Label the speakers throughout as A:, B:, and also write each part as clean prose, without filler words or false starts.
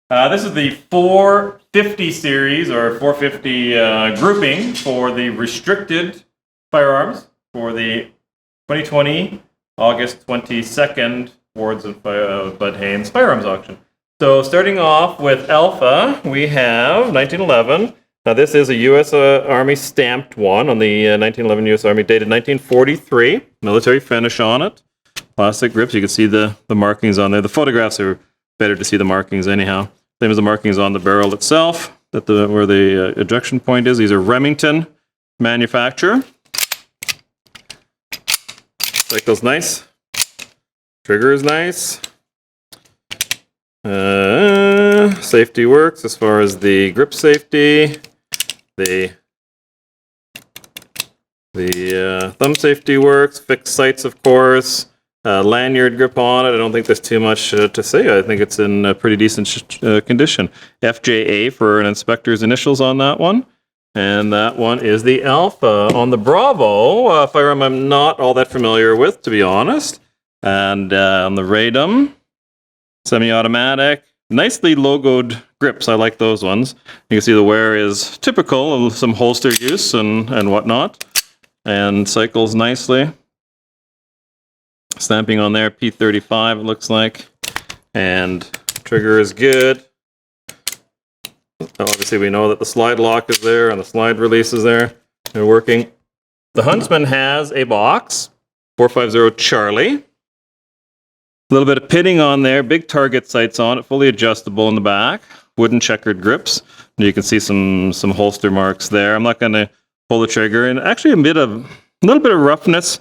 A: This is the 450 series or 450 grouping for the restricted firearms for the 2020 August 22nd Wards and Bud Haynes firearms auction. So starting off with Alpha, we have 1911. Now this is a U.S. Army stamped one on the 1911 U.S. Army, dated 1943. Military finish on it. Plastic grips. You can see the markings on there. The photographs are better to see the markings anyhow. Same as the markings on the barrel itself, where the ejection point is. These are Remington manufacturer. Cycle's nice. Trigger is nice. Safety works as far as the grip safety. The thumb safety works. Fixed sights, of course. Lanyard grip on it. I don't think there's too much to say. I think it's in pretty decent condition. FJA for an inspector's initials on that one. And that one is the Alpha. On the Bravo, firearm I'm not all that familiar with, to be honest. And on the Radom, semi-automatic. Nicely logoed grips. I like those ones. You can see the wear is typical of some holster use and whatnot. And cycles nicely. Stamping on there, P35 it looks like, and trigger is good. Obviously we know that the slide lock is there and the slide release is there. They're working. The Huntsman has a box, 450 Charlie. A little bit of pitting on there, big target sights on it, fully adjustable in the back. Wooden checkered grips. And you can see some holster marks there. I'm not going to pull the trigger, and actually a little bit of roughness,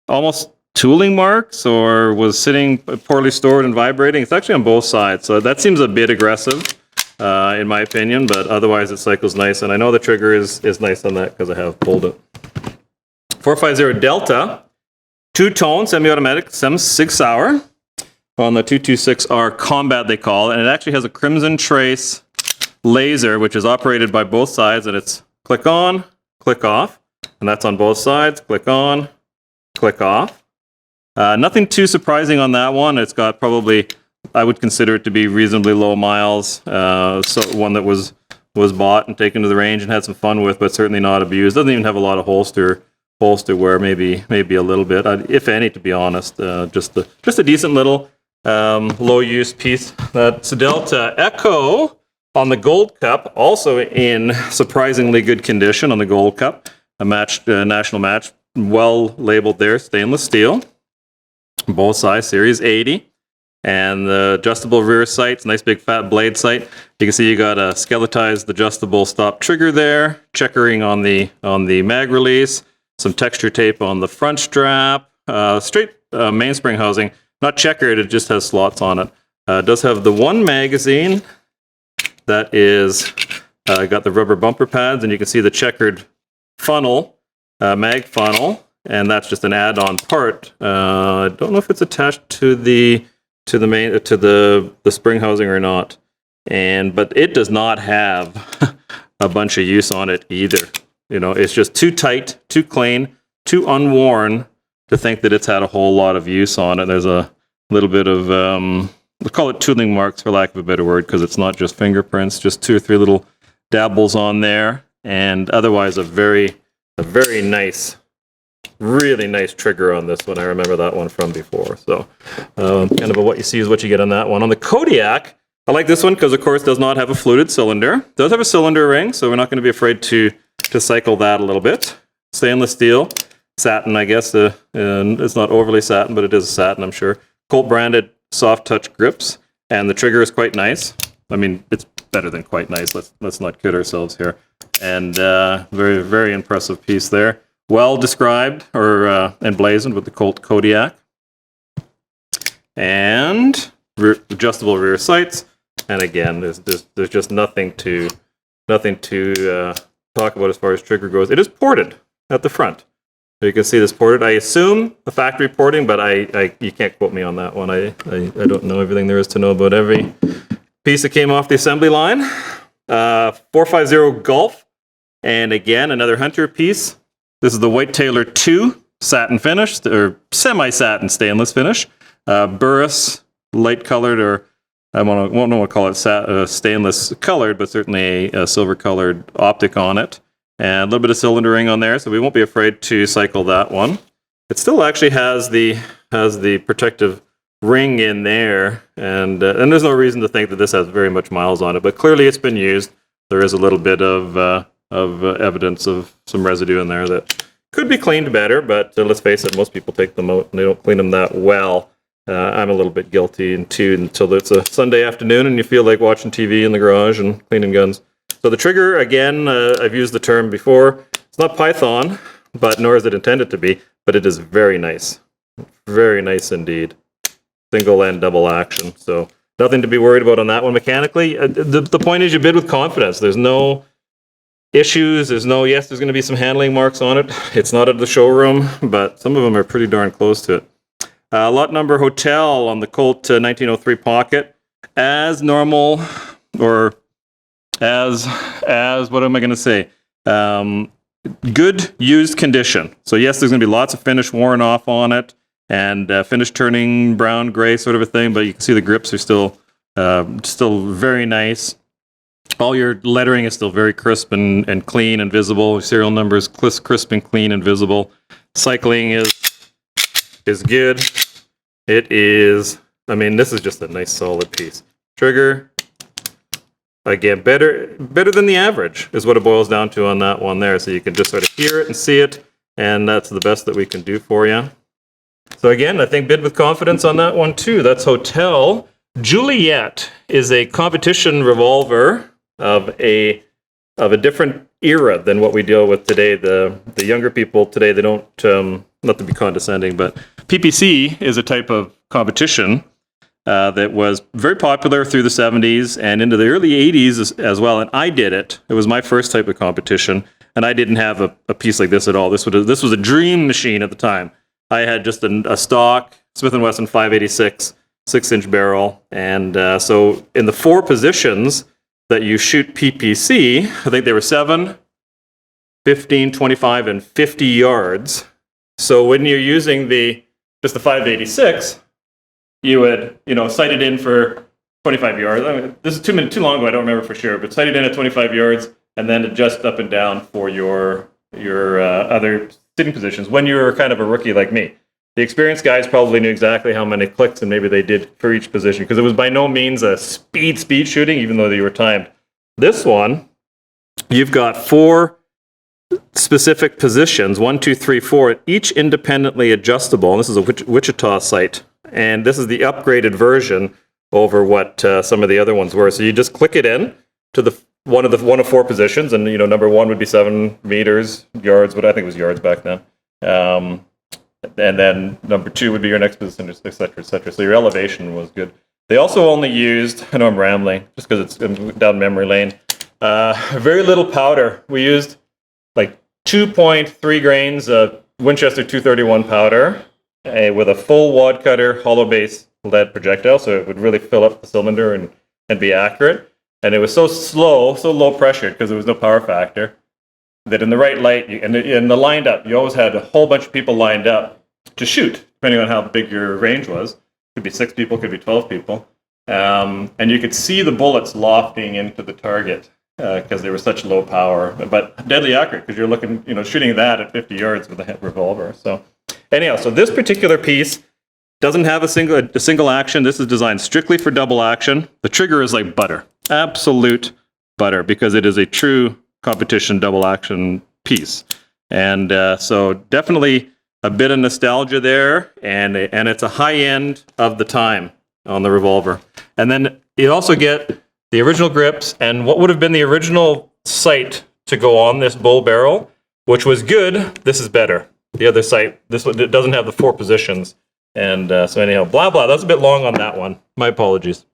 A: almost tooling marks, or was sitting poorly stored and vibrating. It's actually on both sides, so that seems a bit aggressive in my opinion, but otherwise it cycles nice, and I know the trigger is nice on that because I have pulled it. 450 Delta, two-tone semi-automatic, Sig Sauer on the 226R Combat they call it, and it actually has a Crimson Trace laser which is operated by both sides, and it's click on, click off, and that's on both sides. Click on, click off. Nothing too surprising on that one. It's got probably, I would consider it to be reasonably low miles. So one that was bought and taken to the range and had some fun with, but certainly not abused. Doesn't even have a lot of holster wear, maybe a little bit, if any, to be honest. Just a decent little low use piece. That's Delta Echo on the Gold Cup, also in surprisingly good condition on the Gold Cup. A match, national match, well labeled there, stainless steel. Both sides, Series 80, and the adjustable rear sights, nice big fat blade sight. You can see you got a skeletized adjustable stop trigger there, checkering on the mag release, some texture tape on the front strap, straight mainspring housing, not checkered, it just has slots on it. It does have the one magazine that is got the rubber bumper pads, and you can see the checkered funnel, mag funnel. And that's just an add-on part. I don't know if it's attached to the spring housing or not. But it does not have a bunch of use on it either. You know, it's just too tight, too clean, too unworn to think that it's had a whole lot of use on it. There's a little bit of we'll call it tooling marks for lack of a better word, because it's not just fingerprints, just 2 or 3 little dabbles on there, and otherwise a very nice. Really nice trigger on this one. I remember that one from before. So kind of what you see is what you get on that one. On the Kodiak, I like this one because, of course, does not have a fluted cylinder. It does have a cylinder ring, so we're not going to be afraid to cycle that a little bit. Stainless steel, satin, I guess. It's not overly satin, but it is a satin, I'm sure. Colt branded soft touch grips, and the trigger is quite nice. I mean, it's better than quite nice. Let's not kid ourselves here. And very impressive piece there. Well described or emblazoned with the Colt Kodiak, and adjustable rear sights. And again, there's just nothing to talk about as far as trigger goes. It is ported at the front, so you can see this ported. I assume the factory porting, but you can't quote me on that one. I don't know everything there is to know about every piece that came off the assembly line. 450 Gulf, and again another Hunter piece. This is the White Tailor 2 satin finish, or semi-satin stainless finish. Burris, light colored or I won't know what to call it, stainless colored, but certainly a silver colored optic on it. And a little bit of cylindering on there, so we won't be afraid to cycle that one. It still actually has the protective ring in there, and there's no reason to think that this has very much miles on it, but clearly it's been used. There is a little bit of evidence of some residue in there that could be cleaned better, but let's face it, most people take them out and they don't clean them that well. I'm a little bit guilty too until it's a Sunday afternoon and you feel like watching TV in the garage and cleaning guns. So the trigger, again, I've used the term before. It's not Python, but nor is it intended to be, but it is very nice. Very nice indeed. Single and double action. So nothing to be worried about on that one mechanically. The point is you bid with confidence. There's no issues. There's there's going to be some handling marks on it. It's not at the showroom, but some of them are pretty darn close to it. Lot number Hotel on the Colt 1903 pocket. As normal, or as what am I going to say? Good used condition. So yes, there's going to be lots of finish worn off on it, and finish turning brown, gray sort of a thing, but you can see the grips are still very nice. All your lettering is still very crisp and clean and visible. Serial numbers crisp and clean and visible. Cycling is good. It is, I mean, this is just a nice solid piece. Trigger, again, better than the average is what it boils down to on that one there. So you can just sort of hear it and see it, and that's the best that we can do for you. So again, I think bid with confidence on that one too. That's Hotel. Juliet is a competition revolver of a different era than what we deal with today. The younger people today, they don't, not to be condescending, but PPC is a type of competition that was very popular through the 70s and into the early 80s as well. And I did it. It was my first type of competition, and I didn't have a piece like this at all. This was a dream machine at the time. I had just a stock Smith & Wesson 586 6-inch barrel, and so in the 4 positions that you shoot PPC, I think they were 7, 15, 25, and 50 yards. So when you're using just the 586, you would sight it in for 25 yards. I mean, this is too long ago. I don't remember for sure, but sight it in at 25 yards and then adjust up and down for your other sitting positions when you're kind of a rookie like me. The experienced guys probably knew exactly how many clicks and maybe they did for each position, because it was by no means a speed shooting, even though they were timed. This one, you've got 4 specific positions, 1, 2, 3, 4, each independently adjustable. And this is a Wichita sight, and this is the upgraded version over what some of the other ones were. So you just click it in to one of 4 positions, and number 1 would be 7 meters, yards, but I think it was yards back then. And then number 2 would be your next position, et cetera, et cetera. So your elevation was good. They also only used, I know I'm rambling, just because it's down memory lane, very little powder. We used like 2.3 grains of Winchester 231 powder with a full wad cutter, hollow base lead projectile, so it would really fill up the cylinder and be accurate. And it was so slow, so low pressure, because there was no power factor, that in the right light, and the lined up, you always had a whole bunch of people lined up to shoot, depending on how big your range was. Could be 6 people, could be 12 people. And you could see the bullets lofting into the target because they were such low power, but deadly accurate, because you're looking, shooting that at 50 yards with a revolver. So anyhow, so this particular piece doesn't have a single action. This is designed strictly for double action. The trigger is like butter, absolute butter, because it is a true competition double action piece. And so definitely a bit of nostalgia there, and it's a high end of the time on the revolver. And then you also get the original grips and what would have been the original sight to go on this bull barrel, which was good. This is better. The other sight, this one, it doesn't have the 4 positions. And so anyhow, blah, blah. That was a bit long on that one. My apologies.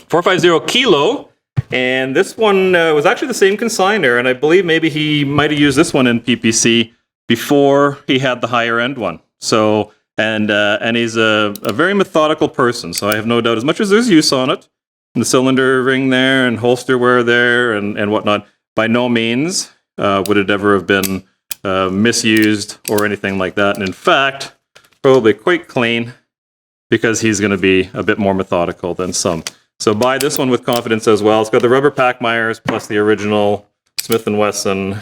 A: 450 Kilo. And this one was actually the same consignor, and I believe maybe he might have used this one in PPC before he had the higher end one. So, and he's a very methodical person, so I have no doubt, as much as there's use on it, and the cylinder ring there and holster wear there and whatnot, by no means would it ever have been misused or anything like that. And in fact, probably quite clean, because he's going to be a bit more methodical than some. So buy this one with confidence as well. It's got the rubber Packmeyers plus the original Smith & Wesson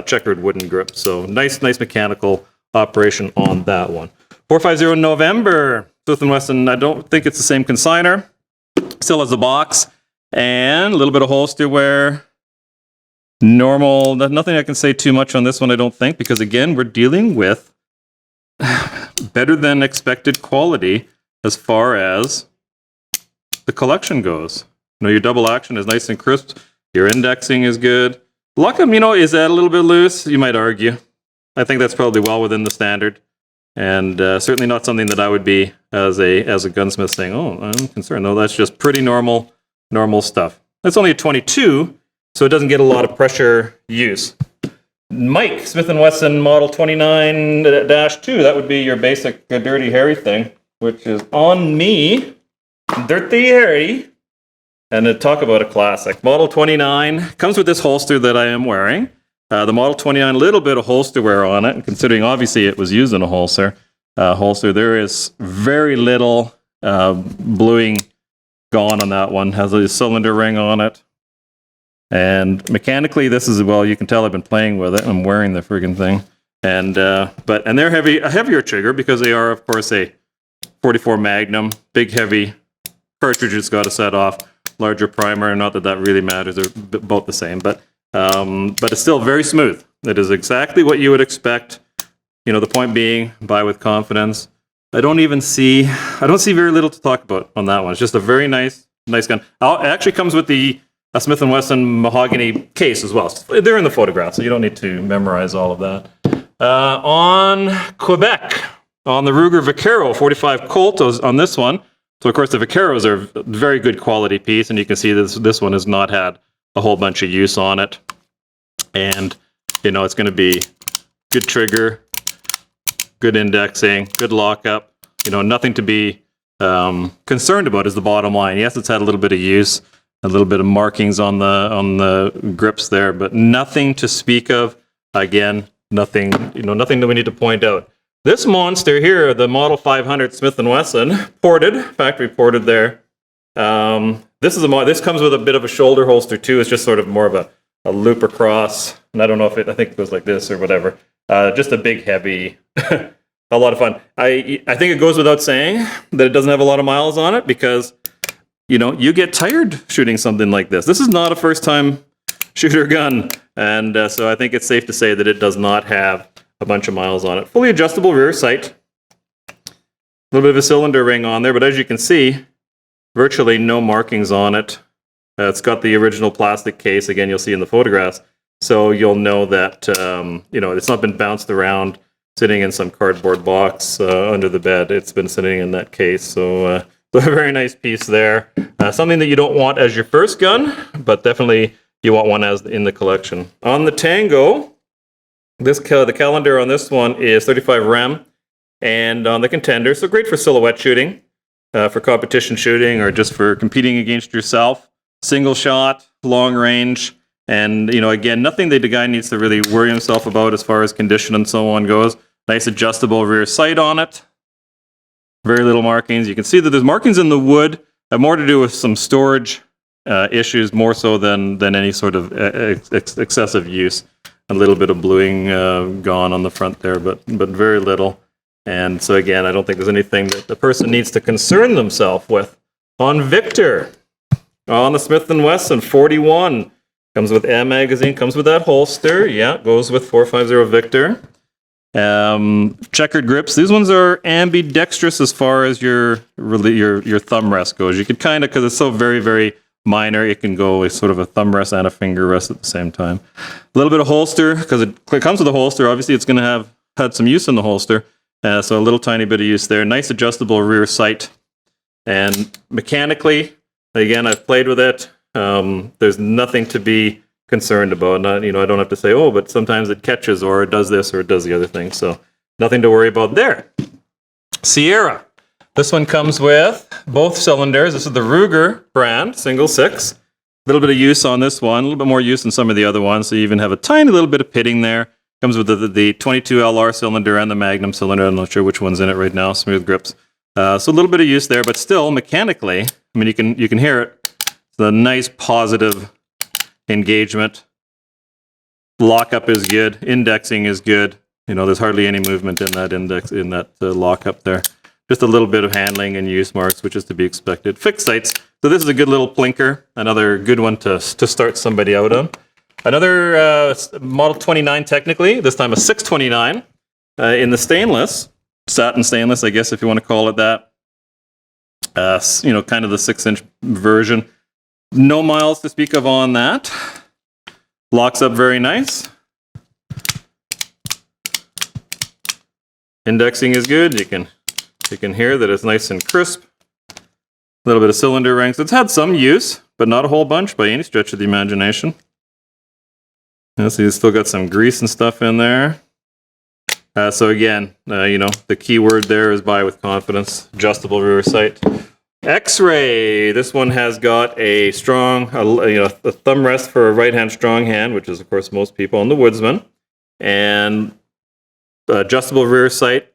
A: checkered wooden grip. So nice mechanical operation on that one. 450 November, Smith & Wesson. I don't think it's the same consigner. Still has the box and a little bit of holster wear. Normal, nothing I can say too much on this one, I don't think, because again, we're dealing with better than expected quality as far as the collection goes. You know, your double action is nice and crisp. Your indexing is good. Luckham, you know, is that a little bit loose? You might argue. I think that's probably well within the standard, and certainly not something that I would be as a gunsmith saying, "Oh, I'm concerned." No, that's just pretty normal stuff. That's only a 22, so it doesn't get a lot of pressure use. Mike, Smith & Wesson Model 29-2. That would be your basic Dirty Harry thing, which is on me. Dirty Harry. And to talk about a classic. Model 29 comes with this holster that I am wearing. The Model 29, a little bit of holster wear on it, and considering obviously it was used in a holster, there is very little bluing gone on that one. Has a cylinder ring on it. And mechanically, this is, well, you can tell I've been playing with it. I'm wearing the friggin' thing. And they're a heavier trigger because they are, of course, a 44 Magnum, big, heavy cartridge. It's got to set off, larger primer. Not that really matters. They're both the same, but it's still very smooth. It is exactly what you would expect. You know, the point being, buy with confidence. I don't see very little to talk about on that one. It's just a very nice gun. It actually comes with the Smith & Wesson mahogany case as well. They're in the photograph, so you don't need to memorize all of that. On Quebec, on the Ruger Vaquero 45 Colt on this one. So of course the Vaqueros are a very good quality piece, and you can see this one has not had a whole bunch of use on it. And you know, it's going to be good trigger, good indexing, good lockup. You know, nothing to be concerned about is the bottom line. Yes, it's had a little bit of use, a little bit of markings on the grips there, but nothing to speak of. Again, nothing that we need to point out. This monster here, the Model 500 Smith & Wesson, factory ported there. This comes with a bit of a shoulder holster too. It's just sort of more of a loop across, and I don't know if I think it goes like this or whatever. Just a big, heavy, a lot of fun. I think it goes without saying that it doesn't have a lot of miles on it because, you know, you get tired shooting something like this. This is not a first-time shooter gun, and so I think it's safe to say that it does not have a bunch of miles on it. Fully adjustable rear sight. A little bit of a cylinder ring on there, but as you can see, virtually no markings on it. It's got the original plastic case. Again, you'll see in the photographs, so you'll know that you know, it's not been bounced around sitting in some cardboard box under the bed. It's been sitting in that case. So a very nice piece there. Something that you don't want as your first gun, but definitely you want one as in the collection. On the Tango, the calendar on this one is 35 rem, and on the Contender, so great for silhouette shooting, for competition shooting, or just for competing against yourself. Single shot, long range, and you know, again, nothing that the guy needs to really worry himself about as far as condition and so on goes. Nice adjustable rear sight on it. Very little markings. You can see that there's markings in the wood, have more to do with some storage issues, more so than any sort of excessive use. A little bit of bluing gone on the front there, but very little. And so again, I don't think there's anything that the person needs to concern themselves with. On Victor, on the Smith & Wesson 41, comes with M magazine, comes with that holster. Yeah, goes with 450 Victor. Checkered grips. These ones are ambidextrous as far as your thumb rest goes. You could kind of, because it's so very, very minor, it can go with sort of a thumb rest and a finger rest at the same time. A little bit of holster, because it comes with a holster. Obviously, it's going to have had some use in the holster. So a little tiny bit of use there. Nice adjustable rear sight. And mechanically, again, I've played with it. There's nothing to be concerned about. Not, you know, I don't have to say, oh, but sometimes it catches, or it does this, or it does the other thing. So nothing to worry about there. Sierra. This one comes with both cylinders. This is the Ruger brand, single 6. A little bit of use on this one, a little bit more use than some of the other ones. So you even have a tiny little bit of pitting there. Comes with the 22 LR cylinder and the Magnum cylinder. I'm not sure which one's in it right now. Smooth grips. So a little bit of use there, but still mechanically, I mean, you can hear it. It's a nice positive engagement. Lockup is good. Indexing is good. You know, there's hardly any movement in that lockup there. Just a little bit of handling and use marks, which is to be expected. Fixed sights. So this is a good little plinker. Another good one to start somebody out on. Another Model 29 technically. This time a 629 in the stainless. Satin stainless, I guess, if you want to call it that. You know, kind of the 6-inch version. No miles to speak of on that. Locks up very nice. Indexing is good. You can hear that it's nice and crisp. A little bit of cylinder rings. It's had some use, but not a whole bunch by any stretch of the imagination. Yeah, so you've still got some grease and stuff in there. So again, you know, the key word there is buy with confidence. Adjustable rear sight. X-ray. This one has got a strong, you know, a thumb rest for a right-hand strong hand, which is of course most people on the Woodsman, and adjustable rear sight.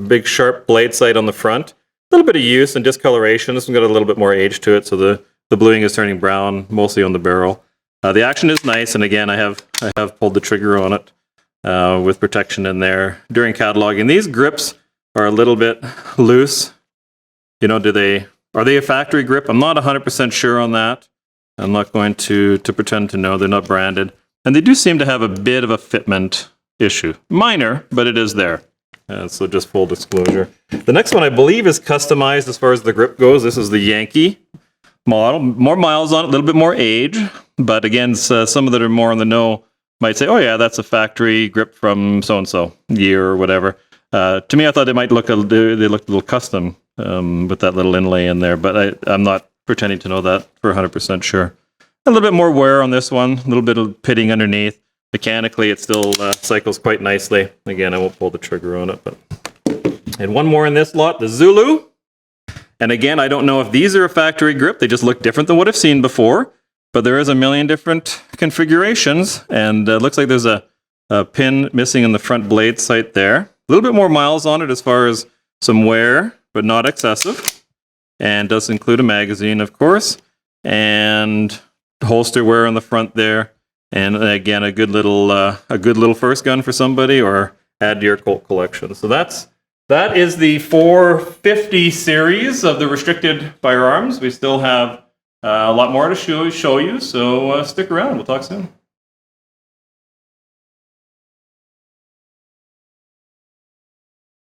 A: Big sharp blade sight on the front. A little bit of use and discoloration. This one's got a little bit more age to it, so the bluing is turning brown, mostly on the barrel. The action is nice, and again, I have pulled the trigger on it with protection in there during cataloging. These grips are a little bit loose. You know, are they a factory grip? I'm not 100% sure on that. I'm not going to pretend to know. They're not branded, and they do seem to have a bit of a fitment issue. Minor, but it is there. So just full disclosure. The next one I believe is customized as far as the grip goes. This is the Yankee model. More miles on it, a little bit more age. But again, some that are more in the know might say, oh yeah, that's a factory grip from so-and-so year or whatever. To me, I thought they might look they looked a little custom with that little inlay in there. But I'm not pretending to know that for 100% sure. A little bit more wear on this one. A little bit of pitting underneath. Mechanically, it still cycles quite nicely. Again, I won't pull the trigger on it. And one more in this lot, the Zulu. And again, I don't know if these are a factory grip. They just look different than what I've seen before. But there is a million different configurations. And it looks like there's a pin missing in the front blade sight there. A little bit more miles on it as far as some wear, but not excessive. And does include a magazine, of course. And holster wear on the front there. And again, a good little first gun for somebody, or add to your Colt collection. So that is the 450 series of the restricted firearms. We still have a lot more to show you, so stick around. We'll talk soon.